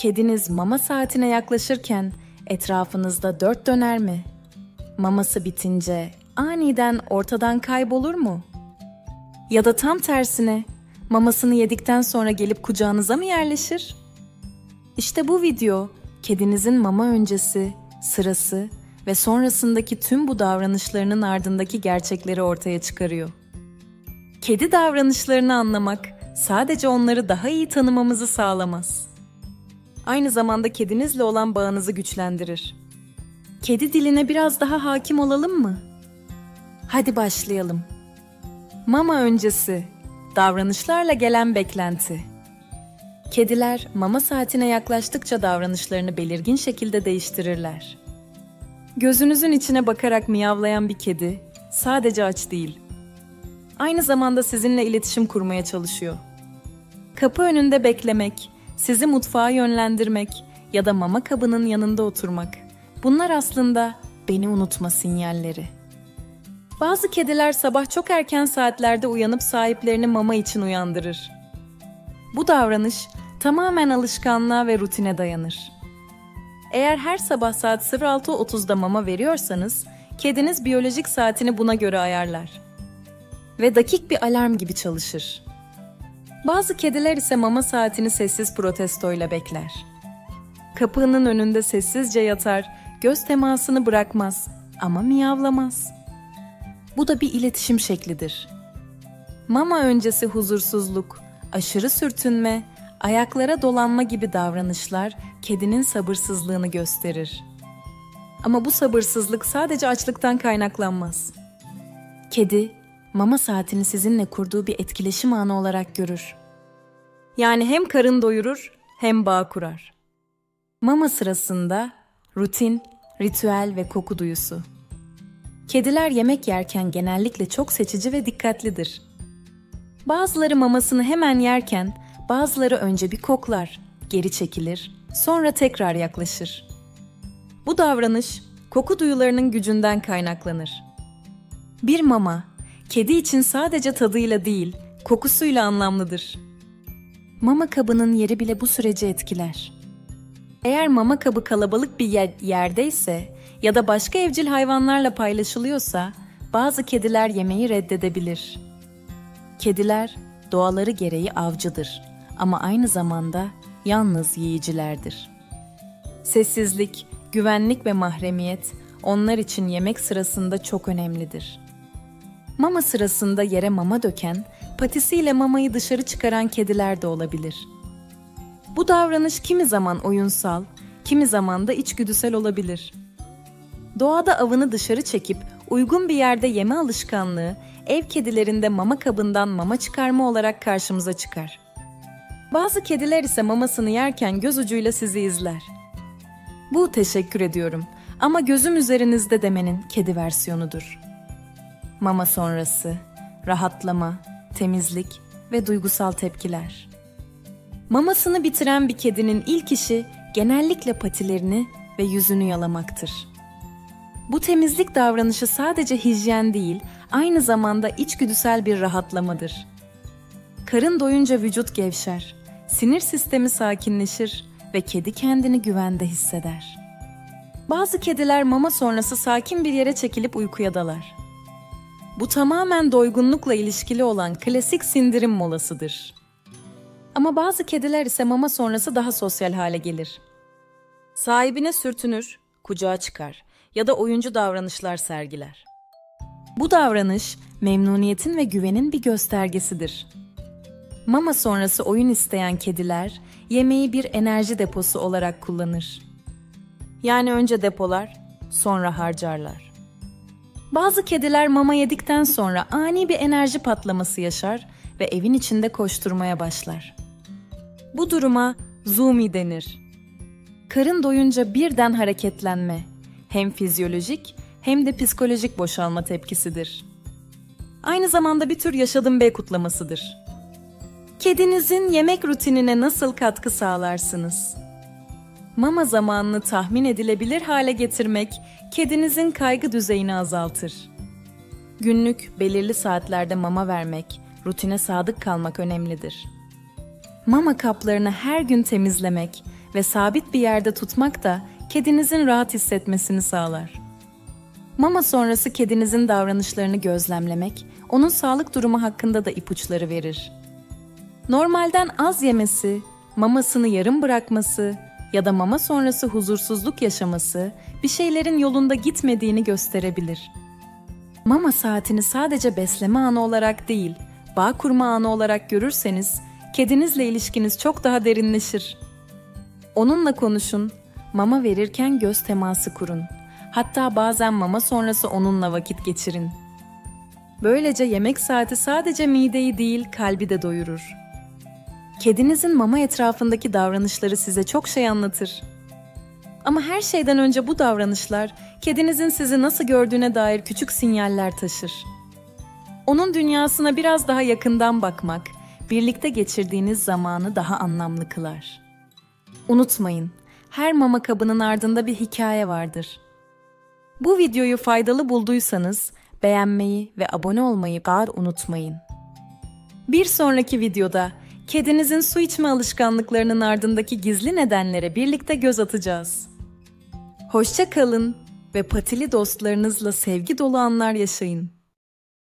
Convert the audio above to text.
Kediniz mama saatine yaklaşırken etrafınızda dört döner mi? Maması bitince aniden ortadan kaybolur mu? Ya da tam tersine mamasını yedikten sonra gelip kucağınıza mı yerleşir? İşte bu video kedinizin mama öncesi, sırası ve sonrasındaki tüm bu davranışlarının ardındaki gerçekleri ortaya çıkarıyor. Kedi davranışlarını anlamak sadece onları daha iyi tanımamızı sağlamaz. Aynı zamanda kedinizle olan bağınızı güçlendirir. Kedi diline biraz daha hakim olalım mı? Hadi başlayalım. Mama öncesi, davranışlarla gelen beklenti. Kediler mama saatine yaklaştıkça davranışlarını belirgin şekilde değiştirirler. Gözünüzün içine bakarak miyavlayan bir kedi sadece aç değil, aynı zamanda sizinle iletişim kurmaya çalışıyor. Kapı önünde beklemek, sizi mutfağa yönlendirmek ya da mama kabının yanında oturmak, bunlar aslında beni unutma sinyalleri. Bazı kediler sabah çok erken saatlerde uyanıp sahiplerini mama için uyandırır. Bu davranış tamamen alışkanlığa ve rutine dayanır. Eğer her sabah saat 06.30'da mama veriyorsanız, kediniz biyolojik saatini buna göre ayarlar. Ve dakik bir alarm gibi çalışır. Bazı kediler ise mama saatini sessiz protestoyla bekler. Kapının önünde sessizce yatar, göz temasını bırakmaz ama miyavlamaz. Bu da bir iletişim şeklidir. Mama öncesi huzursuzluk, aşırı sürtünme, ayaklara dolanma gibi davranışlar kedinin sabırsızlığını gösterir. Ama bu sabırsızlık sadece açlıktan kaynaklanmaz. Kedi, mama saatini sizinle kurduğu bir etkileşim anı olarak görür. Yani hem karın doyurur hem bağ kurar. Mama sırasında rutin, ritüel ve koku duyusu. Kediler yemek yerken genellikle çok seçici ve dikkatlidir. Bazıları mamasını hemen yerken, bazıları önce bir koklar, geri çekilir, sonra tekrar yaklaşır. Bu davranış, koku duyularının gücünden kaynaklanır. Bir mama, kedi için sadece tadıyla değil, kokusuyla anlamlıdır. Mama kabının yeri bile bu süreci etkiler. Eğer mama kabı kalabalık bir yerdeyse ya da başka evcil hayvanlarla paylaşılıyorsa, bazı kediler yemeği reddedebilir. Kediler doğaları gereği avcıdır ama aynı zamanda yalnız yiyicilerdir. Sessizlik, güvenlik ve mahremiyet onlar için yemek sırasında çok önemlidir. Mama sırasında yere mama döken, patisiyle mamayı dışarı çıkaran kediler de olabilir. Bu davranış kimi zaman oyunsal, kimi zaman da içgüdüsel olabilir. Doğada avını dışarı çekip uygun bir yerde yeme alışkanlığı, ev kedilerinde mama kabından mama çıkarma olarak karşımıza çıkar. Bazı kediler ise mamasını yerken göz ucuyla sizi izler. Bu teşekkür ediyorum ama gözüm üzerinizde demenin kedi versiyonudur. Mama sonrası, rahatlama, temizlik ve duygusal tepkiler. Mamasını bitiren bir kedinin ilk işi genellikle patilerini ve yüzünü yalamaktır. Bu temizlik davranışı sadece hijyen değil, aynı zamanda içgüdüsel bir rahatlamadır. Karın doyunca vücut gevşer, sinir sistemi sakinleşir ve kedi kendini güvende hisseder. Bazı kediler mama sonrası sakin bir yere çekilip uykuya dalar. Bu tamamen doygunlukla ilişkili olan klasik sindirim molasıdır. Ama bazı kediler ise mama sonrası daha sosyal hale gelir. Sahibine sürtünür, kucağa çıkar ya da oyuncu davranışlar sergiler. Bu davranış memnuniyetin ve güvenin bir göstergesidir. Mama sonrası oyun isteyen kediler yemeği bir enerji deposu olarak kullanır. Yani önce depolar, sonra harcarlar. Bazı kediler mama yedikten sonra ani bir enerji patlaması yaşar ve evin içinde koşturmaya başlar. Bu duruma zoomy denir. Karın doyunca birden hareketlenme, hem fizyolojik hem de psikolojik boşalma tepkisidir. Aynı zamanda bir tür yaşadım be kutlamasıdır. Kedinizin yemek rutinine nasıl katkı sağlarsınız? Mama zamanını tahmin edilebilir hale getirmek, kedinizin kaygı düzeyini azaltır. Günlük belirli saatlerde mama vermek, rutine sadık kalmak önemlidir. Mama kaplarını her gün temizlemek ve sabit bir yerde tutmak da kedinizin rahat hissetmesini sağlar. Mama sonrası kedinizin davranışlarını gözlemlemek, onun sağlık durumu hakkında da ipuçları verir. Normalden az yemesi, mamasını yarım bırakması ya da mama sonrası huzursuzluk yaşaması bir şeylerin yolunda gitmediğini gösterebilir. Mama saatini sadece besleme anı olarak değil, bağ kurma anı olarak görürseniz, kedinizle ilişkiniz çok daha derinleşir. Onunla konuşun, mama verirken göz teması kurun. Hatta bazen mama sonrası onunla vakit geçirin. Böylece yemek saati sadece mideyi değil, kalbi de doyurur. Kedinizin mama etrafındaki davranışları size çok şey anlatır. Ama her şeyden önce bu davranışlar, kedinizin sizi nasıl gördüğüne dair küçük sinyaller taşır. Onun dünyasına biraz daha yakından bakmak, birlikte geçirdiğiniz zamanı daha anlamlı kılar. Unutmayın, her mama kabının ardında bir hikaye vardır. Bu videoyu faydalı bulduysanız, beğenmeyi ve abone olmayı unutmayın. Bir sonraki videoda, kedinizin su içme alışkanlıklarının ardındaki gizli nedenlere birlikte göz atacağız. Hoşça kalın ve patili dostlarınızla sevgi dolu anlar yaşayın.